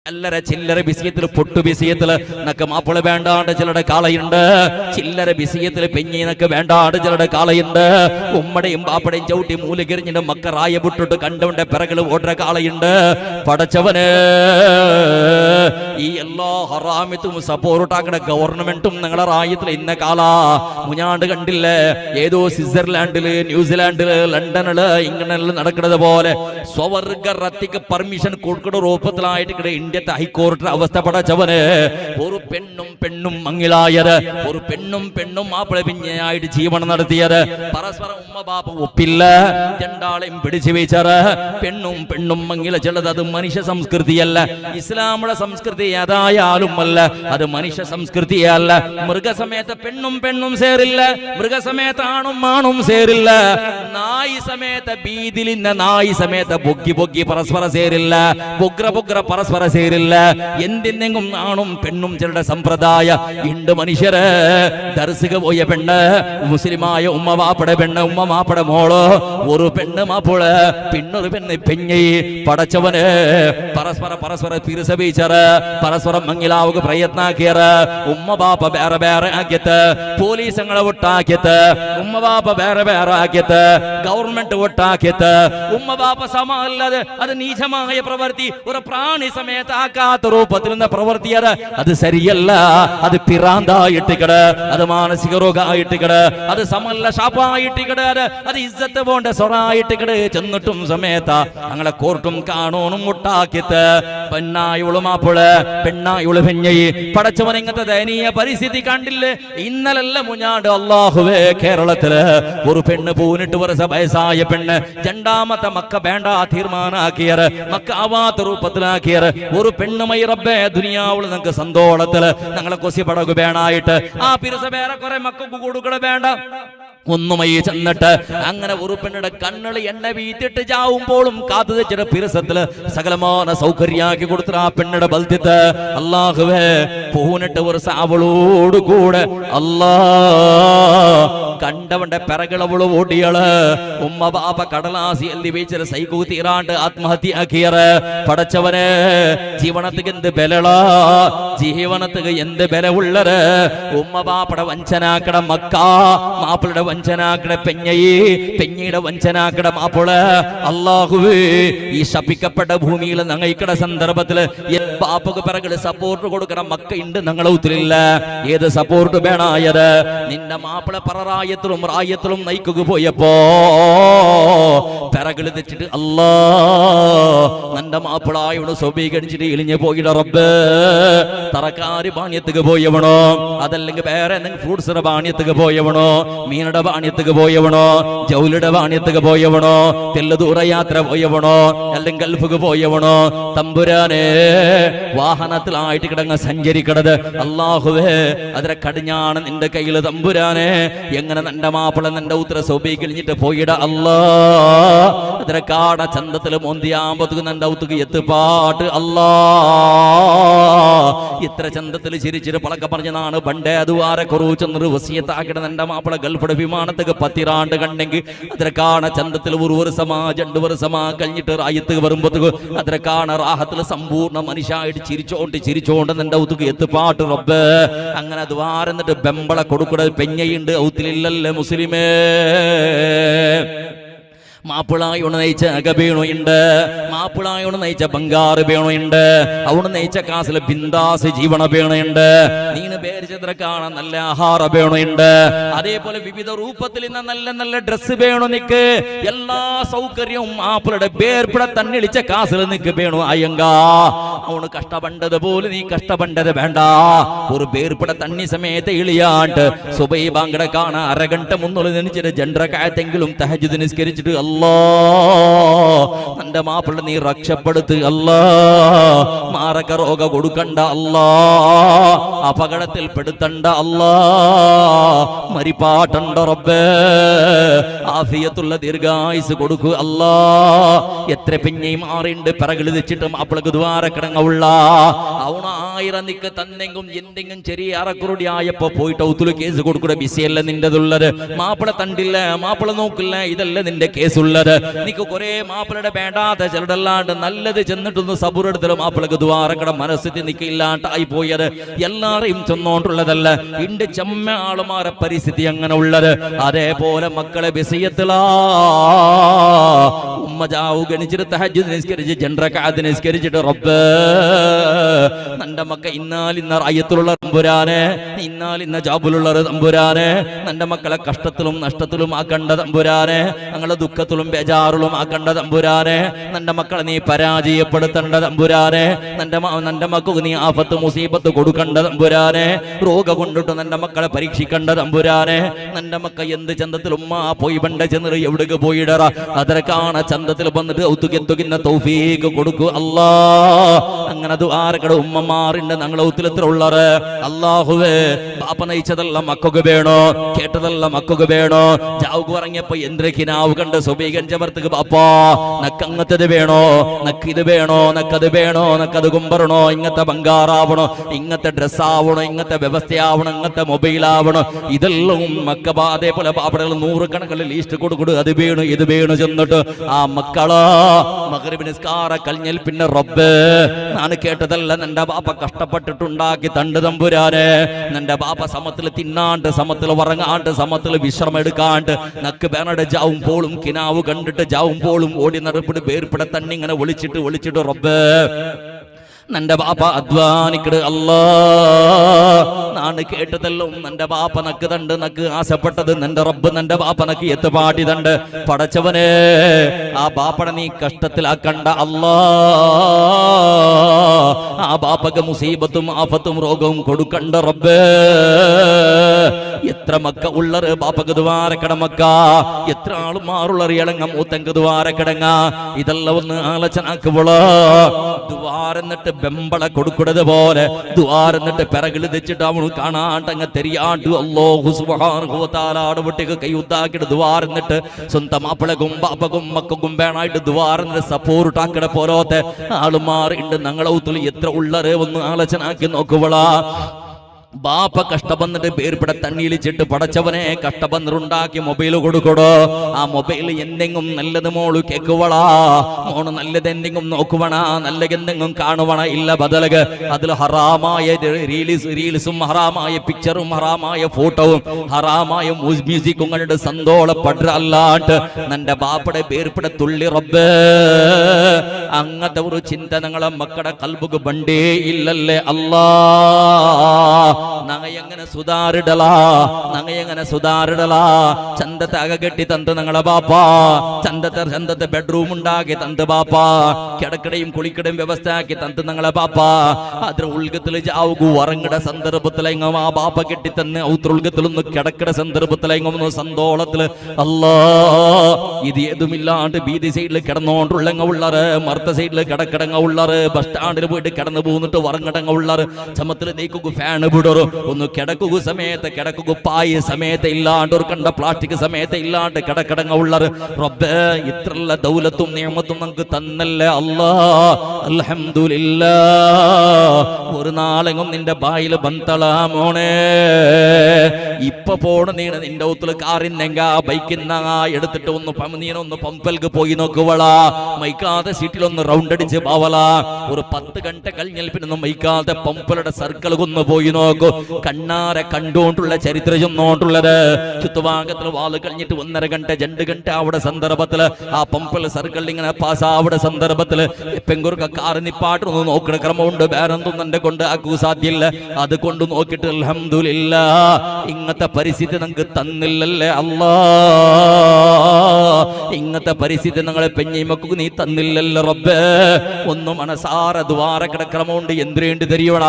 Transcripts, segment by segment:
അല്ലറ ചില്ലറ ബിസിയത്തിൽ പൊട്ടു ബിസിയത്തിൽ നക്ക് മാപ്പിള വേണ്ടാണ്ട് ചിലരുടെ കാളയുണ്ട്. ചില്ലറ ബിസിയത്തിൽ പെഞ്ഞിനക്ക് വേണ്ടാണ്ട് ചിലരുടെ കാളയുണ്ട്. ഉമ്മടയും പാപ്പടയും ചവിട്ടി മൂലകിരിഞ്ഞിട്ട് മക്ക റായ വിട്ടിട്ട് കണ്ടവന്റെ പിറകിൽ ഓടുന്ന കാളയുണ്ട്. പടച്ചവന് ഈ എല്ലാ ഹറാമിത്തും സപ്പോർട്ടാക്കണ ഗവൺമെന്റും നിങ്ങളെ റായത്തിൽ ഇന്ന കാല മുഞ്ഞാണ്ട് കണ്ടില്ലേ? ഏതോ സ്വിറ്റ്സർലാൻഡില്, ന്യൂസിലാൻഡില്, ലണ്ടനില് ഇങ്ങനെ നടക്കുന്നത് പോലെ സ്വവർഗ റത്തിക്ക് പെർമിഷൻ കൊടുക്കുന്ന രൂപത്തിലായിട്ട് ഇന്ത്യത്തെ ഹൈക്കോടതി അവസ്ഥ. പടച്ചവന് ഒരു പെണ്ണും മങ്ങിലായത്, ഒരു പെണ്ണും മാപ്പിള പിഞ്ഞയായിട്ട് ജീവനം നടത്തിയത്, പരസ്പരം ഉമ്മ ബാപ്പ ഒപ്പില്ല, രണ്ടാളെയും പിടിച്ചു വെച്ചത്, പെണ്ണും മങ്ങില ചിലത്. അത് മനുഷ്യ സംസ്കൃതിയല്ല, ഇസ്ലാമുടെ സംസ്കൃതി ഏതായാലും അല്ല, അത് മനുഷ്യ സംസ്കൃതിയല്ല. മൃഗസമയത്ത് പെണ്ണും സേരില്ല, മൃഗസമയത്ത് ആണും സേരില്ല, നായി സമയത്ത് ബീതിലിന്ന നായി സമയത്ത് ബൊഗ്ഗി പരസ്പര സേരില്ല, ബുഗ്ര പരസ്പര സേരില്ല. എന്തിനെങ്കിലും ആണും പെണ്ണും ചിലരുടെ സമ്പ്രദായ ഉണ്ട്. മനുഷ്യര് ദർശക പോയ പെണ്ണ്, മുസ്ലിമായ ഉമ്മ മാപ്പട പെണ്ണ്, ഉമ്മ മാപ്പട മോള്, ഒരു പെണ്ണ് മാപ്പിള, പിന്നൊരു പെണ്ണ് പെഞ്ഞി. പടച്ചവന് പരസ്പര തിരിസബീച്ചറ്, പരസ്പരം മങ്ങിലാവുക പ്രയത്നാക്കിയറ്. ഉമ്മ ബാപ്പ വേറെ ആക്കിയത്, പോലീസങ്ങളെ ഒട്ടാക്കിയത്, ഉമ്മ ബാപ്പ വേറെ ആക്കിയത്, ഗവൺമെന്റ് ഒട്ടാക്കിയത്. ഉമ്മ ബാപ്പ സമല്ലാതെ അത് നീചമായ പ്രവൃത്തി. ഒരു പ്രാണി സമയത്ത് ആക്കാത്ത രൂപത്തിൽ നിന്ന് പ്രവർത്തിയത് അത് ശരിയല്ല. അത് പിറാന്തായിട്ടിക്കട, അത് മാനസിക രോഗമായിട്ടിക്കട, അത് സമല്ല ഷാപ്പായിട്ടിക്കട, അത് ഇസ്സത്ത് പോണ്ട സ്വറായിട്ടിക്കട. ചെന്നിട്ടും സമയത്ത് അങ്ങനെ കോർട്ടും കാണോണും മുട്ടാക്കിത്ത് പെണ്ണായുളു മാപ്പിള്, പെണ്ണായുളു പെഞ്ഞി. പടച്ചവൻ ഇങ്ങനത്തെ ദയനീയ പരിസ്ഥിതി കണ്ടില്ലേ? ഇന്നലല്ല മുഞ്ഞാണ്ട് അല്ലാഹുവേ കേരളത്തില് ഒരു പെണ്ണ് 18 വയസ്സായ പെണ്ണ് രണ്ടാമത്തെ മക്ക വേണ്ട തീരുമാനാക്കിയത്, മക്ക ആവാത്ത രൂപത്തിലാക്കിയത്. ഒരു പെണ്ണുമായി റബ്ബേ ദുനിയാവുള്ള നിങ്ങൾക്ക് സന്തോഷത്തില് ഞങ്ങളെ കൊസി പടകു വേണായിട്ട് ആ പിരസ വേറെ കുറെ മക്കൾക്ക് കൊടുക്കണ വേണ്ട ഒന്നുമായി ചെന്നിട്ട് അങ്ങനെ ഒരു പെണ്ണിടെ കണ്ണളി എണ്ണ വീത്തിട്ട് ചാവുമ്പോഴും കാത്തു വെച്ചിട്ട് പിരസത്തില് സകലമാന സൗകര്യാക്കി കൊടുത്ത ആ പെണ്ണിടെ ബൽദ്യത്ത് അല്ലാഹുവേ 18 അവളോട് കൂടെ അല്ലാ കണ്ടവന്റെ പിറകിളവള് ഓടിയള്. ഉമ്മ ബാപ്പ കടലാസി എല്ലി വെച്ചിട്ട് സൈക്കൂ തീരാണ്ട് ആത്മഹത്യയാക്കിയറ്. പടച്ചവന് ജീവനത്തിക്ക് എന്ത് ബലള, ജീവനത്തിക്ക് എന്ത് ബലമുള്ളത്. ഉമ്മ ബാപ്പയുടെ വഞ്ചനാക്കട മക്ക, മാപ്പിളുടെ വഞ്ചനാക്കട പെഞ്ഞയുടെ വഞ്ചനാക്കട മാപ്പിള. അല്ലാഹുവേ ഈ ശപിക്കപ്പെട്ട ഭൂമിയിൽ ഞങ്ങൾക്കട സന്ദർഭത്തില് ബാപ്പക്ക് പിറകിൽ സപ്പോർട്ട് കൊടുക്കണം മക്ക ഉണ്ട് ഞങ്ങളെ ഉത്തിരില്ല. ഏത് സപ്പോർട്ട് വേണായത്? നിന്റെ മാപ്പിള റായത്തിലും നയിക്കുക പോയപ്പോ പിറകിൽ തെച്ചിട്ട് അല്ലാ നിന്റെ മാപ്പിളായോട് സ്വീകരിച്ചിട്ട് ഇളിഞ്ഞു പോയിട റബ്ബ്. തറക്കാര് പാണ്യത്തുക്ക് പോയവണോ, അതല്ലെങ്കിൽ വേറെ എന്തെങ്കിലും ഫ്രൂട്ട്സിന്റെ പാണ്യത്തുക്ക് പോയവണോ, മീനുടെ പാണ്യത്തുക്ക് പോയവണോ, ജൗലിയുടെ പാണ്യത്തുക്ക് പോയവണോ, തെല്ലുദൂര യാത്ര പോയവണോ, അല്ലെങ്കിൽ ഗൾഫുക്ക് പോയവണോ? തമ്പുരാനെ വാഹനത്തിലായിട്ട് കിടങ്ങ സഞ്ചരിക്കണത് അല്ലാഹുവേ അതിനെ കടിഞ്ഞാണ് നിന്റെ കയ്യിൽ. തമ്പുരാനെ എങ്ങനെ നിന്റെ മാപ്പിള നിന്റെ ഉത്തര സ്വീകരിച്ചിട്ട് പോയിട അല്ലാ. അതിനെ കാട ചന്തത്തില് മോന്തിയാമ്പത്തുക്ക് നിന്റെ ഔത്തുക്ക് എത്തുപാട്ട് അല്ലാ. ഇത്ര ചന്തത്തിൽ ചിരിച്ചിട്ട് പളക്ക പറഞ്ഞതാണ് പണ്ടേ അതുവാരെ കുറച്ചെന്നൊരു വസിയത്താക്കിയിട്ട് നിന്റെ മാപ്പിള ഗൾഫിയുടെ വിമാനത്തേക്ക് 10 ആണ്ട് കണ്ടെങ്കിൽ അതിനെ കാണ ചന്തത്തിൽ ഒരു വർഷമാ 2 വർഷമാ കഴിഞ്ഞിട്ട് റായത്തേക്ക് വരുമ്പോഴത്തേക്ക് അതിനെ കാണ റാഹത്തിൽ സമ്പൂർണ്ണ മനുഷ്യായിട്ട് ചിരിച്ചോണ്ട് നിന്റെ ഔത്തുക്ക് എത്തുപാട്ട് റബ്ബ്. അങ്ങനെ ദ്വാരം എന്നിട്ട് ബെമ്പള കൊടുക്കുന്നത് പെഞ്ഞയുണ്ട് ഔത്തിലില്ലല്ലേ മുസ്ലിമേ. മാപ്പിളായോട് നയിച്ച അകബേണുണ്ട്, മാപ്പിളായോട് നയിച്ച ബംഗാറ് ബേണുണ്ട്, അവിടെ നയിച്ച കാസിലെ ബിന്ദാസ് ജീവന ബേണുണ്ട്, നീന് പേരിച്ചത്ര കാണാൻ നല്ല ആഹാര ബേണുണ്ട്, അതേപോലെ വിവിധ രൂപത്തിൽ നല്ല നല്ല ഡ്രസ് വേണു നിക്ക്. എല്ലാ സൗകര്യവും മാപ്പിളുടെ പേർപ്പിട തന്നിളിച്ച കാസിൽ നിക്ക് വേണു. അയ്യങ്കാ അവണ് കഷ്ടപ്പെട്ടത് പോലെ നീ കഷ്ടപ്പെട്ടത് വേണ്ട. ഒരു പേർപ്പിട തണ്ണി സമയത്ത് ഇളിയാണ്ട് സുബൈ ബാങ്കട കാണാൻ അരഗണ്ട മുന്നോട്ട് നിന്നിച്ചിട്ട് ജണ്ടറക്കായത്തെങ്കിലും തഹജ്ജുദ് നിസ്കരിച്ചിട്ട് അല്ലാ നിന്റെ മാപ്പിള നീ രക്ഷപ്പെടുത്ത് അല്ലാ. മാരക രോഗ കൊടുക്കണ്ട അല്ലാ, അപകടത്തിൽ പെടുത്തണ്ട അല്ലാ, മരിപ്പാട്ടണ്ട റബ്ബേ, ആഫിയത്തുള്ള ദീർഘായുസ് കൊടുക്കൂ അല്ലാ. എത്ര പെഞ്ഞൈ മാറിണ്ട് പിറകിൽ വെച്ചിട്ട് മാപ്പിളക്ക് ദ്വാര കിടങ്ങുള്ള അവണ 1000 നിക്ക് തന്നെങ്കും എന്തെങ്കിലും ചെറിയ അറക്കുറുടി ആയപ്പോ പോയിട്ട് ഔത്തുല് കേസ് കൊടുക്കുക. ബിസിയല്ല നിന്റെതുള്ളത്, മാപ്പിള തണ്ടില്ല, മാപ്പിള നോക്കില്ല, ഇതല്ല നിന്റെ കേസുള്ളത്. നിക്ക് കുറെ മാപ്പിളയുടെ വേണ്ടാത്ത ചിലടല്ലാണ്ട് നല്ലത് ചെന്നിട്ടൊന്ന് സബുറെടുത്തത് മാപ്പിളക്ക് ദ്വാരക്കട മനസ്സിൽ നിക്കില്ലാണ്ടായി പോയത് എല്ലാരെയും ചെന്നോണ്ടുള്ളതല്ല. ഇണ്ട് ചെമ്മ ആളുമാരെ പരിസ്ഥിതി അങ്ങനെ ഉള്ളത്. അതേപോലെ മക്കളെ ബിസിയത്തിലാ ഉമ്മ ജാവു ഗണിച്ചിട്ട് തഹജ്ജുദ് നിസ്കരിച്ച് ജൻറകാത്ത് നിസ്കരിച്ചിട്ട് റബ്ബ് നന്റെ മക്ക ഇന്നാലിന്ന റായത്തിലുള്ള തമ്പുരാനെ, ഇന്നാലിന്ന ജാബിലുള്ള തമ്പുരാനെ, നന്റെ മക്കളെ കഷ്ടത്തിലും നഷ്ടത്തിലും ആക്കണ്ട തമ്പുരാനെ, ഞങ്ങളെ ദുഃഖത്തിലും ബേജാറിലും ആക്കണ്ട തമ്പുരാനെ, നന്റെ മക്കളെ നീ പരാജയപ്പെടുത്തേണ്ട തമ്പുരാനെ, നന്റെ മക്കൾക്ക് നീ ആഫത്ത് മുസീബത്ത് കൊടുക്കണ്ട തമ്പുരാനെ, രോഗം കൊണ്ടിട്ട് നന്റെ മക്കളെ പരീക്ഷിക്കണ്ട തമ്പുരാനെ, നന്റെ മക്ക എന്ത് ചന്തത്തിൽ ഉമ്മ പോയി ബണ്ട ചെന്നിട്ട് എവിടേക്ക് പോയിടറ അതിനെ കാണ ചന്തത്തിൽ വന്നിട്ട് ഔത്തുകെത്തുകിന്ന തൗഫീഖ് കൊടുക്കൂ അല്ലാ. അങ്ങനെ ദുആരക്കട ഉമ്മമാരുണ്ട് ഞങ്ങളെ ഔത്തിലെത്ര ഉള്ളത്. അല്ലാഹുവേ ബാപ്പ നയിച്ചതല്ല മക്കൾക്ക് വേണോ, കേട്ടതല്ല മക്കൾക്ക് വേണോ. ജാവുക്ക് പറഞ്ഞപ്പോ എന്തൊക്കെനാവ് കണ്ട് സുബീകഞ്ചവർത്തക്ക് ബാപ്പാ നക്കങ്ങത്തത് വേണോ, നക്കിത് വേണോ, നക്കത് വേണോ, നക്കത് കുമ്പറണോ, ഇങ്ങനത്തെ ബംഗാറാവണോ, ഇങ്ങനത്തെ ഡ്രസ്സാവണോ, ഇങ്ങനത്തെ വ്യവസ്ഥയാവണം, ഇങ്ങനത്തെ മൊബൈലാവണോ, ഇതെല്ലാം മക്ക അതേപോലെ ബാപ്പടകൾ 100 കണക്കിൽ ലീസ്റ്റ് കൊടുക്കൊടു. അത് വേണു ഇത് വേണു ചെന്നിട്ട് ആ മക്കളാ മഗ്രിബ് നിസ്കാര കഴിഞ്ഞാൽ പിന്നെ റബ്ബേ ഞാൻ കേട്ടതല്ല നിന്റെ ബാപ്പ കഷ്ടപ്പെട്ടിട്ടുണ്ടാക്കി തണ്ട് തമ്പുരാനെ, നിന്റെ ബാപ്പ സമത്തിൽ തിന്നാണ്ട് സമത്തിൽ ഉറങ്ങാണ്ട് സമത്തിൽ വിശ്രമം എടുക്കാണ്ട് നക്ക് ബേനടെ ജാവും പോളും കിനാവ് കണ്ടിട്ട് ജാവും പോളും ഓടി നടപ്പിട്ട് പേർപ്പിട തന്നെ ഇങ്ങനെ വിളിച്ചിട്ട് റബ്ബേ നന്റെ ബാപ്പ അധ്വാനിക്കട് അല്ലാ. നാണ് കേട്ടതെല്ലാം നന്റെ ബാപ്പ നക്ക് തണ്ട് നക്ക് ആശപ്പെട്ടത് നന്റെ റബ്ബ് നന്റെ ബാപ്പ നക്ക് എത്തുപാടി തണ്ട്. പടച്ചവനെ ആ ബാപ്പട നീ കഷ്ടത്തിലാക്കണ്ട അല്ലാ. ആ ബാപ്പക്ക് മുസീബത്തും ആഫത്തും രോഗവും കൊടുക്കണ്ട റബ്ബേ. എത്ര മക്ക ഉള്ളത് ബാപ്പക്ക് ദ്വാരക്കട മക്ക, എത്ര ആളുമാറുള്ള ഇളങ്ങ മൂത്തങ്ക് ദ്വാരക്കടങ്ങ. ഇതെല്ലാം ഒന്ന് ആലോചനാക്കുമ്പോളോ ദ്വാരന്നിട്ട് ബെമ്പള കൊടുക്കുന്നത് പോലെ ദ്വാരന്നിട്ട് പിറകിൽ തെച്ചിട്ട് അവന് കാണാണ്ടങ്ങ് തെരിയാണ്ട് അല്ലാഹു സുബ്ഹാനഹു വ തആല ആടുപൊട്ടിക്ക് കൈയുത്താക്കിട്ട് ദ്വാരന്നിട്ട് സ്വന്തം മാപ്പിളകും ബാപ്പകും മക്കും വേണായിട്ട് ദ്വാരന്നിട്ട് സപ്പോർട്ട് ആക്കട പോലോത്തെ ആളുമാറുണ്ട് ഞങ്ങളെ ഊത്തിൽ എത്ര ഉള്ളത് ഒന്ന് ആലോചനാക്കി നോക്കുവളാ. ബാപ്പ കഷ്ടപ്പെന്നിട്ട് പേർപ്പിട തണ്ണിയിലിച്ചിട്ട് പടച്ചവനെ കഷ്ടപ്പെന്നുണ്ടാക്കി മൊബൈൽ കൊടുക്കടോ. ആ മൊബൈൽ എന്തെങ്കിലും നല്ലത് മോള് കേക്കുവളാ, മോണ് നല്ലത് എന്തെങ്കിലും നോക്കുവണ, നല്ല എന്തെങ്കിലും കാണുവണ. ഇല്ല ബദലക അതിൽ ഹറാമായ റീൽസും ഹറാമായ പിക്ചറും ഹറാമായ ഫോട്ടോവും ഹറാമായ മ്യൂസിക്കും കണ്ട് സന്തോളപ്പെട അല്ലാണ്ട് നന്റെ ബാപ്പയുടെ പേർപ്പിട തുള്ളി റബ്ബേ. അങ്ങനത്തെ ഒരു ചിന്ത ഞങ്ങളെ മക്കളുടെ കൽബുക്ക് ബണ്ടേ ഇല്ലല്ലേ അല്ലാ. നങ്ങയെങ്ങനെ സുധാരിടലാ ചന്തത്തെ അകകെട്ടി തന്ത് ഞങ്ങളെ ബാപ്പാ, ചന്തത്തെ ബെഡ്റൂം ഉണ്ടാക്കി തന്ത് ബാപ്പാ, കിടക്കടയും കുളിക്കടയും വ്യവസ്ഥയാക്കി തന്ത് ഞങ്ങളെ ബാപ്പാ. അതിന് ഉൾഗത്തിൽ ജാവുകു ഉറങ്ങട സന്ദർഭത്തിലെങ്ങും ആ ബാപ്പ കെട്ടി തന്നെ ഔത്ര ഉൾഗത്തിലൊന്ന് കിടക്കട സന്ദർഭത്തിലെങ്ങും സന്തോളത്തില് അല്ലാ. ഇത് ഏതുമില്ലാണ്ട് ബീതി സൈഡിൽ കിടന്നോണ്ടുള്ളങ്ങ ഉള്ളറ്, മർത്ത സൈഡിൽ കിടക്കടങ്ങ ഉള്ളറ്, ബസ് സ്റ്റാൻഡിൽ പോയിട്ട് കിടന്നു പോന്നിട്ട് ഉറങ്ങടങ്ങ ഉള്ളറ്. ചമത്തിൽ നീക്കുക ഫാൻ വിടറു ഒന്ന് കിടക്കുക സമയത്ത് കിടക്കുക പായ സമയത്ത് ഇല്ലാണ്ട് ഒരു കണ്ട പ്ലാസ്റ്റിക് സമയത്ത് ഇല്ലാണ്ട് കിടക്കടങ്ങ ഉള്ളറ്. റബ്ബേ ഇത്രല്ല ദൗലത്തും നിയമത്തും നമുക്ക് തന്നല്ലേ അല്ലാ. അൽഹംദുലില്ലാഹ്. ഒരു നാളെങ്ങും നിന്റെ ബായിൽ ബന്തളാ മോണേ. ഇപ്പൊ പോണ നീണ നിന്റെ ഒത്തുള്ള കാറിന്നെങ്ക ബൈക്കിന്ന എടുത്തിട്ട് ഒന്ന് പമ്പൽക്ക് പോയി നോക്കുവളാ. മൈക്കാതെ സീറ്റിലൊന്ന് റൗണ്ട് അടിച്ച് പാവലാ. ഒരു 10 ഗണ്ട കഴിഞ്ഞാൽ പിന്നെ മൈക്കാതെ പമ്പലുടെ സർക്കിൾ ഒന്ന് പോയി നോക്കൂ. കണ്ണാരെ കണ്ടുകൊണ്ടുള്ള ചരിത്രം ചെന്നോണ്ടുള്ളത്. ചുറ്റുഭാഗത്തിൽ വാള് കഴിഞ്ഞിട്ട് 1.5 ഗണ്ട 2 ഗണ്ട അവിടെ സന്ദർഭത്തില് ആ പമ്പൽ സർക്കിളിൽ ഇങ്ങനെ പാസ് അവിടെ സന്ദർഭത്തില് പെങ്കുറുക്ക കാറ് നിപ്പാട്ടൊന്ന് നോക്കണ ക്രമമുണ്ട്. വേറെന്തും എന്നെ കൊണ്ട് ആക്കൂ സാധ്യല്ല. അത് കൊണ്ട് നോക്കിയിട്ട് അൽഹംദുലില്ലാഹ് ഇങ്ങനത്തെ പരിസ്ഥിതി നമുക്ക് തന്നില്ലല്ലേ അല്ലാ. ഇങ്ങനത്തെ പരിസ്ഥിതി ഞങ്ങളെ പെഞ്ഞിമക്കു നീ തന്നില്ലല്ലോ റബ്ബേ. ഒന്ന് മനസാര ദ്വാര കിടക്രമമുണ്ട് എന്തിനേണ്ടി തരിയണ.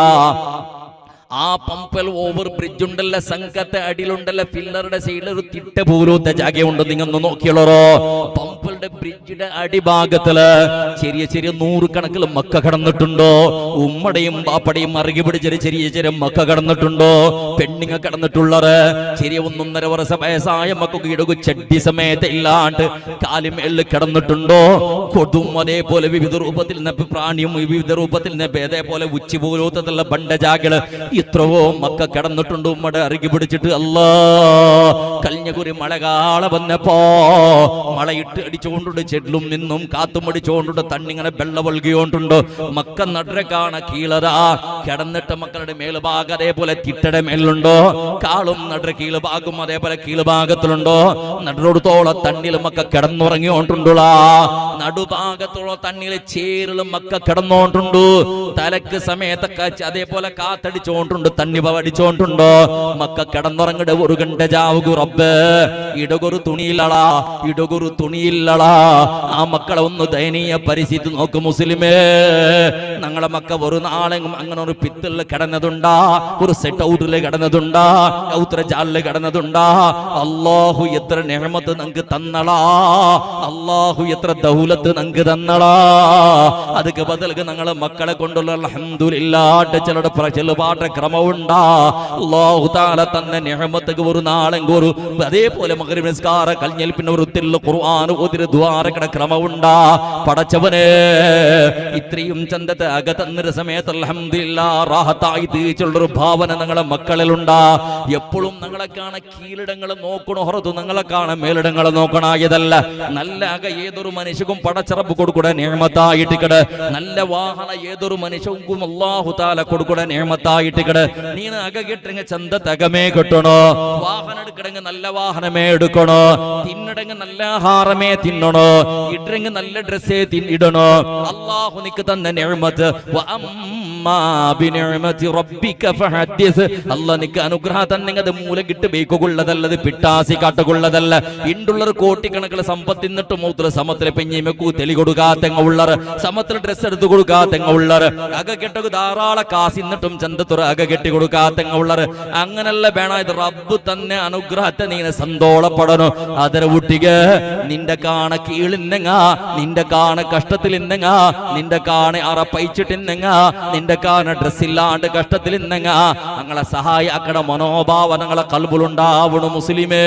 ആ പമ്പൽ ഓവർ ബ്രിഡ്ജ് ഉണ്ടല്ലോ, സംഘത്തെ അടിയിലുണ്ടല്ലോ, പില്ലറുടെ സൈഡിൽ ഒരു തിട്ട പോലത്തെ ജാഗയുണ്ട്. നിങ്ങൾ ഒന്ന് നോക്കിയുള്ളോ, പമ്പളുടെ ബ്രിഡ്ജിന്റെ അടിഭാഗത്തില് ചെറിയ ചെറിയ 100 കണക്കിൽ മക്ക കടന്നിട്ടുണ്ടോ? ഉമ്മടെയും ബാപ്പടെയും അറുകി പിടിച്ചൊരു ചെറിയ ചെറിയ മക്ക കടന്നിട്ടുണ്ടോ? പെണ്ണുങ്ങ കടന്നിട്ടുള്ളത് ചെറിയ 1.5 വർഷ വയസ്സായ മക്കൾക്ക് ഇടകു ചെട്ടി സമയത്ത് ഇല്ലാണ്ട് കാലിമേളിൽ കിടന്നിട്ടുണ്ടോ? കൊടും അതേപോലെ വിവിധ രൂപത്തിൽ പ്രാണിയും വിവിധ രൂപത്തിൽ അതേപോലെ ഉച്ചി പോലത്തുള്ള ബണ്ടജാകള് ഇത്രയോ മക്ക കിടന്നിട്ടുണ്ട്. ഉമ്മടെ അറുകി പിടിച്ചിട്ട് അല്ലാ കഴിഞ്ഞ കുറി മഴകാള വന്നപ്പോ മഴയിട്ട് അടിച്ചുകൊണ്ടുണ്ട്, ചെല്ലും നിന്നും കാത്തും അടിച്ചുകൊണ്ടുണ്ട്, തണ്ണിങ്ങനെ വെള്ളം ഒഴുകിയോണ്ടുണ്ട്. മക്ക നടക്കാണ് കീളതാ കിടന്നിട്ട് മക്കളുടെ മേൽഭാഗം അതേപോലെ തിട്ടയുടെ മേലുണ്ടോ? കാളും നട കീഴ്ഭാഗം അതേപോലെ കീഴ്ഭാഗത്തിലുണ്ടോ? നടുത്തോളം തണ്ണിൽ മക്ക കിടന്നുറങ്ങിയോണ്ടുള്ള നടുഭാഗത്തോളം തണ്ണിൽ ചേരിലും മക്ക കിടന്നോണ്ടുണ്ട്. തലക്ക് സമയത്തൊക്കെ അതേപോലെ കാത്തടിച്ചോണ്ടുണ്ട്, തണ്ണി അടിച്ചോണ്ടുണ്ടോ? മക്ക കിടന്നുറങ്ങിട്ട് ഒരു ഗണ്ട ജാവുകു റബ്ബ് ഇടകൊരു തുണിയില്ലടാ, ഇടകൊരു തുണിയില്ലടാ. ആ മക്കളെ ഒന്ന് ദയനീയ പരിസ്ഥിതി നോക്ക് മുസ്ലിമേ. ഞങ്ങളെ മക്ക ഒരു നാളെങ്കിലും അങ്ങനെ ഒരു പിത്തില് കിടന്നതുണ്ടാ, ഒരു സെറ്റ് ഔട്ടില് കിടന്നതുണ്ടാ, ഔത്ര ജാലില് കിടന്നതുണ്ടാ. അല്ലാഹു എത്ര നിഅമത്ത് നമുക്ക് തന്നളാ, അല്ലാഹു എത്ര ദൗലത്ത് നമുക്ക് തന്നളാ. അതുക്ക് ബദൽക്ക് ഞങ്ങളെ മക്കളെ കൊണ്ടുള്ള അൽഹംദുലില്ലാഹ് ചില പാട്ട ക്രമമുണ്ടാ. അല്ലാഹു തആല തന്ന നിഅമത്ത് ഒരു നാളെങ്കിലും ഒരു അതേപോലെ മഗ്രിബ് നിസ്കാരം കഴിഞ്ഞാൽ പിന്നെ ഒരു തില്ല ഖുർആൻ ഓതിര ദുആറയുടെ ക്രമമുണ്ടാ. പടച്ചവനെ ഇത്രയും ചന്തത്തെ അകത്തന്നൊരു സമയത്ത് അൽഹംദുലില്ലാഹ് റാഹത്തായി തീച്ചുള്ളൊരു ഭാവന ഞങ്ങളെ മക്കളിലുണ്ടാ. എപ്പോഴും ഞങ്ങളെ കാണ കീഴിടങ്ങൾ നോക്കണോ, ഹറതു ഞങ്ങളെ കാണ മേലിടങ്ങൾ നോക്കണായതല്ല. നല്ല അക ഏതൊരു മനുഷ്യക്കും പടച്ചറപ്പ് കൊടുക്കൂടെ നിഅമത്തായിട്ടിക്കട്. നല്ല വാഹന ഏതൊരു മനുഷ്യക്കും അല്ലാഹു തആല കൊടുക്കൂടെ നിഅമത്തായിട്ടിക്കട്. നീ അക കിട്ടങ്ങ ചന്തത്തെ അകമേ കിട്ടണോ, വാഹനം എടുക്കണമെങ്കിൽ നല്ല വാഹനമേ എടുക്കണോ, തിന്നിടങ്ങ് നല്ല ആഹാരമേ തിന്നണോ, ഇടങ്ങ് നല്ല ഡ്രസ്സേ ഇടണോ. അല്ലാഹു നിക്ക് തന്ന നിഅമത്ത് അല്ലാഹ് നിക്ക് അനുഗ്രഹം തന്നെ മൂലകിട്ട് ബേക്കുള്ളതല്ലത് പിട്ടാസി കാട്ടുകൊള്ളതല്ല. ഇണ്ടുള്ളൊരു കോട്ടിക്കണക്കിന് സമ്പത്തിന്നിട്ട് മൂത്ര സമത്തിലെ പെഞ്ഞിമക്കൂ തെളി കൊടുക്കാത്തെങ്ങ ഉള്ളറ്, സമത്തിൽ ഡ്രസ് എടുത്ത് കൊടുക്കാത്തെങ്ങ ഉള്ളറ്, അക കെട്ടു ധാരാളം കാസിന്നിട്ടും ചന്തത്തുറ അക കെട്ടി കൊടുക്കാത്തെങ്ങ ഉള്ളറ്. അങ്ങനല്ല വേണം. ഇത് റബ്ബ് തന്നെ അനുഗ്രഹത്തെ നീ സന്തോളപ്പെടണോ. അതര ഊട്ടിക നിന്റെ കാണ കീഴിന്നെങ്ങ, നിന്റെ കാണ കഷ്ടത്തിൽ ഇന്നെങ്ങ, നിന്റെ കാണ അറപ്പയിച്ചിട്ടിന്നെങ്ങ, നിന്റെ കാണ ഡ്രസ് ഇല്ലാണ്ട് കഷ്ടത്തിൽ ഇന്നെങ്ങ, ഞങ്ങളെ സഹായിക്കണ മനോഭാവം ഞങ്ങളെ കൽബിലുണ്ടാവണം മുസ്ലിമേ.